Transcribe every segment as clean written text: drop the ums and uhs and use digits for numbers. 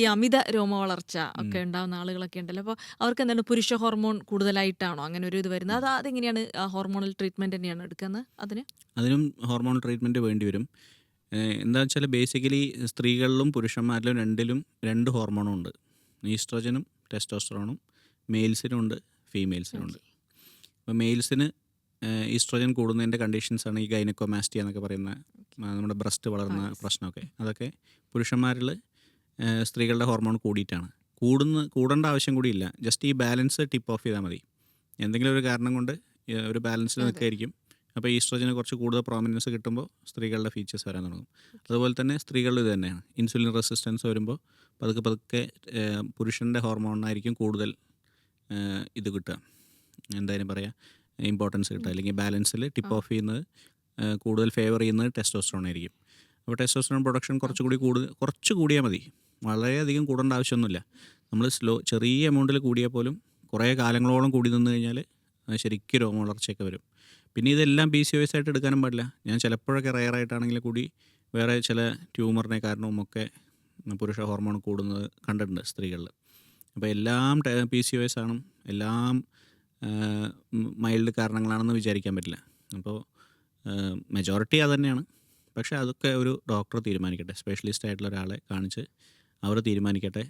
ഈ അമിത രോമവളർച്ച ഉം. ഒക്കെ ഉണ്ടാവുന്ന ആളുകളൊക്കെ ഉണ്ടല്ലോ. അപ്പോൾ അവർക്ക് എന്താണ് പുരുഷ ഹോർമോൺ കൂടുതലായിട്ടാണോ അങ്ങനെ ഒരു ഇത് വരുന്നത്? ഉം. അതെങ്ങനെയാണ് ഹോർമോണൽ ട്രീറ്റ്മെന്റ് തന്നെയാണ് എടുക്കുന്നത് അതിന്? അതിനും ഹോർമോൺ ട്രീറ്റ്മെൻറ്റ് വേണ്ടി വരും. എന്താ വെച്ചാൽ ബേസിക്കലി സ്ത്രീകളിലും പുരുഷന്മാരിലും രണ്ടിലും 2 ഹോർമോണും ഉണ്ട്. ഈസ്ട്രോജനും ടെസ്റ്റോസ്റ്ററോണും മെയിൽസിനും ഉണ്ട്, ഫീമെയിൽസിനും ഉണ്ട്. ഓക്കെ. അപ്പോൾ മെയിൽസിന് ഈസ്ട്രോജൻ കൂടുന്നതിൻ്റെ കണ്ടീഷൻസാണ് ഈ ഗൈനക്കോമാസ്റ്റി എന്നൊക്കെ പറയുന്ന നമ്മുടെ ബ്രസ്റ്റ് ആ വളർന്ന യെസ്. പ്രശ്നമൊക്കെ. അതൊക്കെ പുരുഷന്മാരിൽ സ്ത്രീകളുടെ ഹോർമോൺ കൂടിയിട്ടാണ്. കൂടേണ്ട ആവശ്യം കൂടിയില്ല. ജസ്റ്റ് ഈ ബാലൻസ് ടിപ്പ് ഓഫ് ചെയ്താൽ മതി. എന്തെങ്കിലും ഒരു കാരണം കൊണ്ട് ഒരു ബാലൻസിൽ അതെ. നിൽക്കുകയായിരിക്കും. അപ്പോൾ ഈസ്ട്രോജന് കുറച്ച് കൂടുതൽ പ്രോമിനൻസ് കിട്ടുമ്പോൾ സ്ത്രീകളുടെ ഫീച്ചേഴ്സ് വരാൻ തുടങ്ങും. ഓക്കെ. അതുപോലെ തന്നെ സ്ത്രീകളിൽ ഇത് തന്നെയാണ്. ഇൻസുലിൻ റെസിസ്റ്റൻസ് വരുമ്പോൾ പതുക്കെ പതുക്കെ പുരുഷൻ്റെ ഹോർമോണിനായിരിക്കും കൂടുതൽ ഇത് കിട്ടുക, എന്തായാലും പറയാം, ഇമ്പോർട്ടൻസ് കിട്ടുക, ഉം. അല്ലെങ്കിൽ ബാലൻസിൽ ആ ടിപ്പ് ഓഫ് ചെയ്യുന്നത് കൂടുതൽ ഫേവർ ചെയ്യുന്നത് ടെസ്റ്റോസ്റ്ററോൺ ആയിരിക്കും. അപ്പോൾ ടെസ്റ്റോസ്റ്ററോൺ പ്രൊഡക്ഷൻ കുറച്ചുകൂടി ഓക്കെ. കുറച്ച് കൂടിയാൽ മതി. വളരെയധികം കൂടേണ്ട ആവശ്യമൊന്നുമില്ല. നമ്മൾ ചെറിയ എമൗണ്ടിൽ കൂടിയാൽ പോലും കുറേ കാലങ്ങളോളം കൂടി നിന്ന് കഴിഞ്ഞാൽ ശരിക്കും രോമവളർച്ചയൊക്കെ വരും. പിന്നെ ഇതെല്ലാം PCOS ആയിട്ട് എടുക്കാനും പാടില്ല. ഞാൻ ചിലപ്പോഴൊക്കെ റെയറായിട്ടാണെങ്കിൽ കൂടി വേറെ ചില ട്യൂമറിനെ കാരണവും ഒക്കെ പുരുഷ ഹോർമോൺ കൂടുന്നത് കണ്ടിട്ടുണ്ട് സ്ത്രീകളിൽ. അപ്പോൾ എല്ലാം PCOS ആണ്, എല്ലാം മൈൽഡ് കാരണങ്ങളാണെന്ന് വിചാരിക്കാൻ പറ്റില്ല. അപ്പോൾ മെജോറിറ്റി അത് തന്നെയാണ്. പക്ഷേ അതൊക്കെ ഒരു ഡോക്ടർ തീരുമാനിക്കട്ടെ, സ്പെഷ്യലിസ്റ്റ് ആയിട്ടുള്ള ഒരാളെ കാണിച്ച് അവർ തീരുമാനിക്കട്ടെ.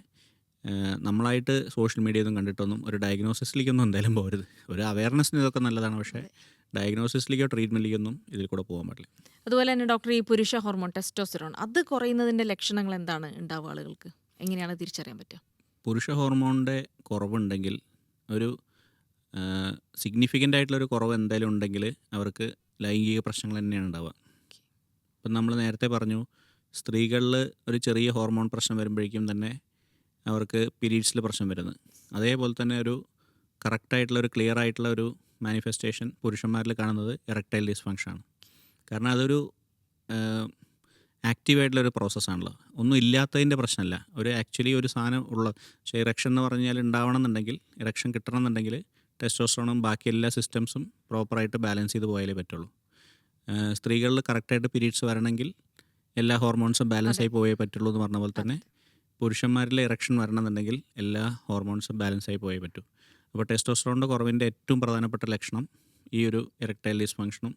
നമ്മളായിട്ട് സോഷ്യൽ മീഡിയ ഒന്നും കണ്ടിട്ടൊന്നും ഒരു ഡയഗ്നോസിസിലേക്കൊന്നും എന്തായാലും പോകരുത്. ഒരു അവയർനെസ്സിന് ഇതൊക്കെ നല്ലതാണ്, പക്ഷേ അതെ. ഡയഗ്നോസിസിലേക്കോ ട്രീറ്റ്മെൻറ്റിലേക്കൊന്നും ഇതിൽ കൂടെ പോകാൻ പാടില്ല. അതുപോലെ തന്നെ ഡോക്ടർ, ഈ പുരുഷ ഹോർമോൺ ടെസ്റ്റോസ്റ്ററോൺ അത് കുറയുന്നതിന്റെ ലക്ഷണങ്ങൾ എന്താണ് ഉണ്ടാവുക ആളുകൾക്ക്? എങ്ങനെയാണ് തിരിച്ചറിയാൻ പറ്റുക? പുരുഷ ഹോർമോണിൻ്റെ കുറവുണ്ടെങ്കിൽ, ഒരു സിഗ്നിഫിക്കൻ്റ് ആയിട്ടുള്ളൊരു കുറവ് എന്തായാലും ഉണ്ടെങ്കിൽ അവർക്ക് ലൈംഗിക പ്രശ്നങ്ങൾ തന്നെയാണ് ഉണ്ടാവുക. ഇപ്പം നമ്മൾ നേരത്തെ പറഞ്ഞു, സ്ത്രീകളിൽ ഒരു ചെറിയ ഹോർമോൺ പ്രശ്നം വരുമ്പോഴേക്കും തന്നെ അവർക്ക് പീരീഡ്സിൽ പ്രശ്നം വരുന്നത്. അതേപോലെ തന്നെ ഒരു കറക്റ്റായിട്ടുള്ള ഒരു ക്ലിയർ ആയിട്ടുള്ള ഒരു മാനിഫെസ്റ്റേഷൻ പുരുഷന്മാരിൽ കാണുന്നത് എറക്ടൈൽ ഡിസ്ഫങ്ഷനാണ്. കാരണം അതൊരു ആക്റ്റീവായിട്ടുള്ളൊരു പ്രോസസ്സാണല്ലോ. ഒന്നും ഇല്ലാത്തതിൻ്റെ പ്രശ്നമല്ല, ആക്ച്വലി ഒരു സാധനം ഉള്ള. പക്ഷേ ഇറക്ഷൻ എന്ന് പറഞ്ഞാൽ ഉണ്ടാവണം എന്നുണ്ടെങ്കിൽ, ഇറക്ഷൻ കിട്ടണം എന്നുണ്ടെങ്കിൽ ടെസ്റ്റോസ്റ്ററോണും ബാക്കി എല്ലാ സിസ്റ്റംസും പ്രോപ്പറായിട്ട് ബാലൻസ് ചെയ്ത് പോയാലേ പറ്റുള്ളൂ. സ്ത്രീകളിൽ കറക്റ്റായിട്ട് പീരീഡ്സ് വരണമെങ്കിൽ എല്ലാ ഹോർമോൺസും ബാലൻസ് അതെ. ആയി പോയേ പറ്റുള്ളൂ എന്ന് പറഞ്ഞ പോലെ തന്നെ അതെ. പുരുഷന്മാരിൽ ഇറക്ഷൻ വരണമെന്നുണ്ടെങ്കിൽ എല്ലാ ഹോർമോൺസും ബാലൻസ് ആയി പോയേ പറ്റൂ. അപ്പോൾ ടെസ്റ്റോസ്റ്ററോണിൻ്റെ കുറവിൻ്റെ ഏറ്റവും പ്രധാനപ്പെട്ട ലക്ഷണം ഈ ഒരു എറക്ടൈൽ ഡിസ്ഫങ്ഷനും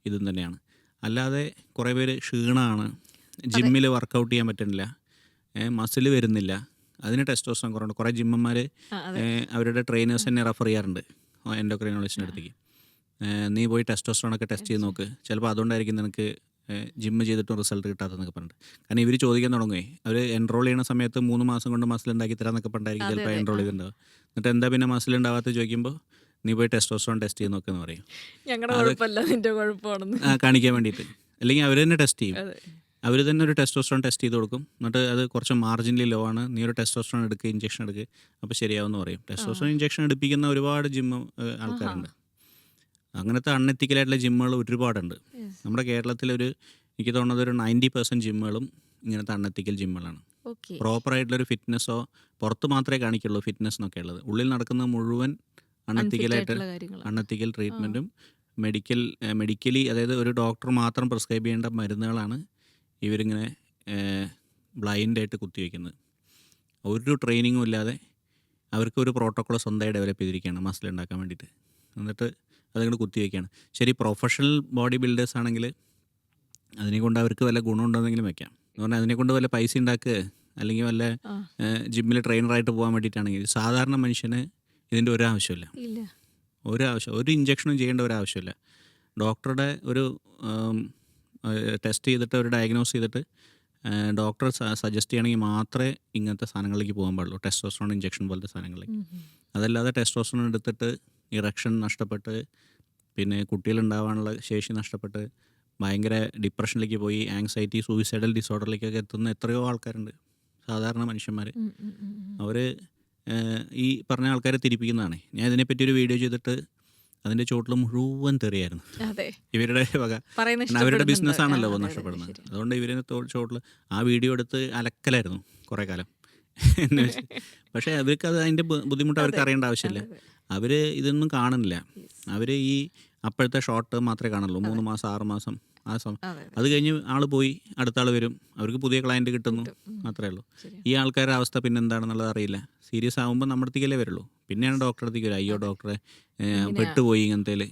ഇതും തന്നെയാണ്. അല്ലാതെ കുറേ പേര് ക്ഷീണമാണ്, അതെ. ജിമ്മിൽ വർക്കൗട്ട് ചെയ്യാൻ പറ്റുന്നില്ല, മസിൽ വരുന്നില്ല, അതിന് ടെസ്റ്റോസ്റ്ററോൺ കുറവുണ്ട്. കുറേ ജിമ്മന്മാർ ആ അതെ. അവരുടെ ട്രെയിനേഴ്സ് ഉം. തന്നെ റെഫർ ചെയ്യാറുണ്ട് എൻഡോക്രൈനോളജിസ്റ്റിൻ്റെ ആ. അടുത്തേക്ക്. നീ പോയി ടെസ്റ്റോസ്റ്ററോണൊക്കെ ടെസ്റ്റ് ചെയ്ത് നോക്ക്, ചിലപ്പോൾ അതുകൊണ്ടായിരിക്കും നിനക്ക് ജിമ്മ് ചെയ്തിട്ടും റിസൾട്ട് കിട്ടാത്തതെന്നൊക്കെ പറഞ്ഞിട്ട്. കാരണം ഇവർ ചോദിക്കാൻ തുടങ്ങുകയെ, അവർ എൻറോൾ ചെയ്യുന്ന സമയത്ത് 3 മാസം കൊണ്ട് മസിൽ ഉണ്ടാക്കി തരാമെന്നൊക്കെ പറഞ്ഞിട്ടായിരിക്കും അതെ. ചിലപ്പോൾ അതെ. എൻറോൾ ആ. ചെയ്തിട്ടുണ്ടാവുക. എന്നിട്ട് എന്താ പിന്നെ മസിൽ ഉണ്ടാവാത്ത ചോദിക്കുമ്പോൾ, നീ പോയി ടെസ്റ്റോസ്റ്ററോൺ ടെസ്റ്റ് ചെയ്ത് നോക്കെന്ന് പറയും. ഞങ്ങളുടെ അത് കുഴപ്പമല്ല, നിന്റെ കുഴപ്പമാണെന്ന്. കാണിക്കാൻ വേണ്ടിയിട്ട്. അല്ലെങ്കിൽ അവർ തന്നെ ടെസ്റ്റ് ചെയ്യും. അതെ. അവർ തന്നെ ഒരു ടെസ്റ്റോസ്റ്ററോൺ ടെസ്റ്റ് ചെയ്ത് കൊടുക്കും. എന്നിട്ട് അത് കുറച്ച് മാർജിനലി ലോ ആണ്, നീ ഒരു ടെസ്റ്റോസ്റ്ററോൺ എടുക്കുക, ഇഞ്ചക്ഷൻ എടുക്കുക, അപ്പോൾ ശരിയാവുമെന്ന് പറയും. ആ. ടെസ്റ്റോസ്റ്ററോൺ ഇഞ്ചക്ഷൻ എടുപ്പിക്കുന്ന ഒരുപാട് ജിമ്മ് ആഹാ. ആൾക്കാരുണ്ട്. അങ്ങനത്തെ അൺഎത്തിക്കലായിട്ടുള്ള ജിമ്മുകൾ ഒരുപാടുണ്ട്. യെസ്. നമ്മുടെ കേരളത്തിലൊരു, എനിക്ക് തോന്നുന്നത് ഒരു 90% ജിമ്മുകളും ഇങ്ങനത്തെ അൺഎത്തിക്കൽ ജിമ്മുകളാണ്. ഓക്കെ. പ്രോപ്പറായിട്ടുള്ളൊരു ഫിറ്റ്നസ്സോ, പുറത്ത് മാത്രമേ കാണിക്കുള്ളൂ ഫിറ്റ്നസ് എന്നൊക്കെ ഉള്ളത്, ഉള്ളിൽ നടക്കുന്നത് മുഴുവൻ അൺഫിറ്റ് അൺഎത്തിക്കലായിട്ട്, ആയിട്ടുള്ള കാര്യങ്ങളാണ്. അൺഎത്തിക്കൽ ആ. ട്രീറ്റ്മെൻറ്റും മെഡിക്കലി, അതായത് ഒരു ഡോക്ടർ മാത്രം പ്രിസ്ക്രൈബ് ചെയ്യേണ്ട മരുന്നുകളാണ് ഇവരിങ്ങനെ ബ്ലൈൻഡായിട്ട് കുത്തിവെക്കുന്നത്. ഒരു ട്രെയിനിങ്ങും ഇല്ലാതെ അവർക്ക് ഒരു പ്രോട്ടോക്കോൾ സ്വന്തമായി ഡെവലപ്പ് ചെയ്തിരിക്കുകയാണ് മസിൽ ഉണ്ടാക്കാൻ വേണ്ടിയിട്ട്. എന്നിട്ട് അതങ്ങോട്ട് കുത്തിവെക്കുകയാണ്. ശരി, പ്രൊഫഷണൽ ബോഡി ബിൽഡേഴ്സ് ആണെങ്കിൽ അതിനെക്കൊണ്ട് അവർക്ക് വല്ല ഗുണമുണ്ടോയെന്നെങ്കിലും വെക്കാം. എന്ന് പറഞ്ഞാൽ അതിനെക്കൊണ്ട് വല്ല പൈസ ഉണ്ടാക്കുക, അല്ലെങ്കിൽ വല്ല ആ. ജിമ്മിൽ ട്രെയിനറായിട്ട് പോകാൻ വേണ്ടിയിട്ടാണെങ്കിൽ, സാധാരണ മനുഷ്യന് ഇതിൻ്റെ ഒരാവശ്യമില്ല. ഇല്ല. ഒരു ഇഞ്ചക്ഷനും ചെയ്യേണ്ട ഒരാവശ്യമില്ല. ഡോക്ടറുടെ ഒരു ടെസ്റ്റ് ചെയ്തിട്ട്, ഒരു ഡയഗ്നോസ് ചെയ്തിട്ട് ഡോക്ടർ സജസ്റ്റ് ചെയ്യണമെങ്കിൽ മാത്രമേ ഇങ്ങനത്തെ സാധനങ്ങളിലേക്ക് പോകാൻ പാടുള്ളൂ, ടെസ്റ്റോസ്റ്ററോൺ ഇഞ്ചക്ഷൻ പോലത്തെ സാധനങ്ങളിലേക്ക്. ഉം. ഉം. അതല്ലാതെ ടെസ്റ്റോസ്റ്ററോൺ എടുത്തിട്ട് ഇറക്ഷൻ നഷ്ടപ്പെട്ട്, പിന്നെ കുട്ടികളുണ്ടാവാനുള്ള ശേഷി നഷ്ടപ്പെട്ട് ഭയങ്കര ഡിപ്രഷനിലേക്ക് പോയി, ആങ്സൈറ്റി, സൂയിസൈഡൽ ഡിസോർഡറിലേക്കൊക്കെ എത്തുന്ന എത്രയോ ആൾക്കാരുണ്ട്, സാധാരണ മനുഷ്യന്മാർ. ഉം. ഉം. ഉം. ഉം. അവർ ഈ പറഞ്ഞ ആൾക്കാരെ തിരിപ്പിക്കുന്നതാണ്. ഞാൻ ഇതിനെപ്പറ്റി ഒരു വീഡിയോ ചെയ്തിട്ട് അതിൻ്റെ ചോട്ടിൽ മുഴുവൻ തെറിയായിരുന്നു. അതെ. ഇവരുടെ വക. പറയുന്നത് കാരണം അവരുടെ ഇഷ്ടപ്പെടുന്നുണ്ട്. ആ, ബിസിനസ്സാണല്ലോ അതെ അതെ നഷ്ടപ്പെടുന്നത്. ശരി. അതുകൊണ്ട് ഇവരെ ചോട്ടിൽ ആ വീഡിയോ എടുത്ത് അലക്കലായിരുന്നു കുറേ കാലം എന്നെ വെച്ച്. പക്ഷേ അവർക്ക് അത് അതിൻ്റെ ബുദ്ധിമുട്ട് അവർക്ക് അതെ. അറിയേണ്ട ആവശ്യമില്ല. അതെ. അതെ. അവർ ഇതൊന്നും കാണുന്നില്ല. യെസ്. അവർ ഈ അപ്പോഴത്തെ ഷോർട്ട് മാത്രമേ കാണുള്ളൂ. 3 മാസം 6 മാസം ആ സമയം. അതെ അതെ അത് കഴിഞ്ഞ് ആൾ പോയി, അടുത്ത ആൾ വരും, അവർക്ക് പുതിയ ക്ലയൻറ്റ് കിട്ടുന്നു, അത്രേ ഉള്ളൂ. ശരിയാ. ഈ ആൾക്കാരുടെ അവസ്ഥ പിന്നെ എന്താണെന്നുള്ളത് അറിയില്ല. സീരിയസ് ആകുമ്പോൾ നമ്മുടെ അടുത്തേക്കല്ലേ വരുള്ളൂ. പിന്നെയാണ് ഡോക്ടറെ അടുത്തേക്ക് വരിക. അയ്യോ ഡോക്ടറെ പെട്ടുപോയി ഇങ്ങനത്തേൽ.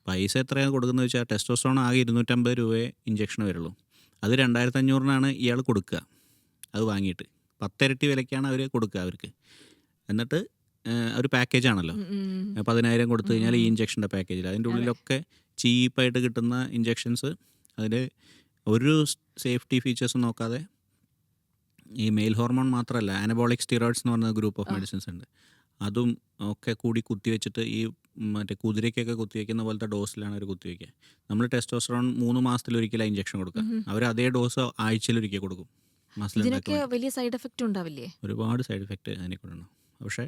പൈസ എത്രയാണ് കൊടുക്കുന്നത് വെച്ചാൽ ടെസ്റ്റോസ്റ്ററോൺ ആകെ 250 രൂപയെ ഇഞ്ചക്ഷൻ വരുള്ളൂ. അത് 2500-നാണ് ഇയാൾ കൊടുക്കുക. അത് വാങ്ങിയിട്ട് 10 ഇരട്ടി വിലയ്ക്കാണ് അവർ കൊടുക്കുക അവർക്ക്. എന്നിട്ട് ഒരു പാക്കേജാണല്ലോ, 10,000 കൊടുത്തു കഴിഞ്ഞാൽ ഈ ഇഞ്ചക്ഷൻ്റെ പാക്കേജിൽ അതിൻ്റെ ഉള്ളിലൊക്കെ ചീപ്പായിട്ട് കിട്ടുന്ന ഇഞ്ചക്ഷൻസ്, അതിൽ ഒരു സേഫ്റ്റി ഫീച്ചേഴ്സും നോക്കാതെ. ഈ മെയിൽ ഹോർമോൺ മാത്രമല്ല, ആനബോളിക് സ്റ്റിറോയിഡ്സ് എന്ന് പറഞ്ഞ ഗ്രൂപ്പ് ഓഫ് മെഡിസിൻസ് ഉണ്ട്. അതും ഒക്കെ കൂടി കുത്തിവെച്ചിട്ട് ഈ മറ്റേ കുതിരയ്ക്കൊക്കെ കുത്തിവെക്കുന്ന പോലത്തെ ഡോസിലാണ് അവർ കുത്തിവെക്കുക. നമ്മൾ ടെസ്റ്റോസ്റ്ററോൺ 3 മാസത്തിലൊരിക്കലാണ് ഇഞ്ചക്ഷൻ കൊടുക്കുക. അവർ അതേ ഡോസ് ആഴ്ചയിലൊരിക്കൽ കൊടുക്കും മസിൽ ഇതിനൊക്കെ ഉണ്ടാക്കാൻ. വലിയ സൈഡ് എഫക്റ്റ് ഉണ്ടാവില്ലേ? ഒരുപാട് സൈഡ് എഫക്റ്റ് അതിനെക്കൊണ്ടുണ്ടാവും. പക്ഷേ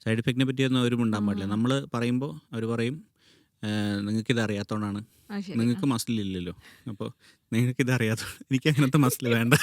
സൈഡ് എഫക്റ്റിനെ പറ്റിയൊന്നും അവരും ഉണ്ടാകാൻ പാടില്ല. നമ്മൾ പറയുമ്പോൾ അവർ പറയും നിങ്ങൾക്കിത് അറിയാത്തതുകൊണ്ടാണ്, ആ ശരി. നിങ്ങൾക്ക് മസിലില്ലല്ലോ, അപ്പോൾ നിങ്ങൾക്കിത് അറിയാത്തതുകൊണ്ട് എനിക്ക് അങ്ങനത്തെ മസിൽ വേണ്ട.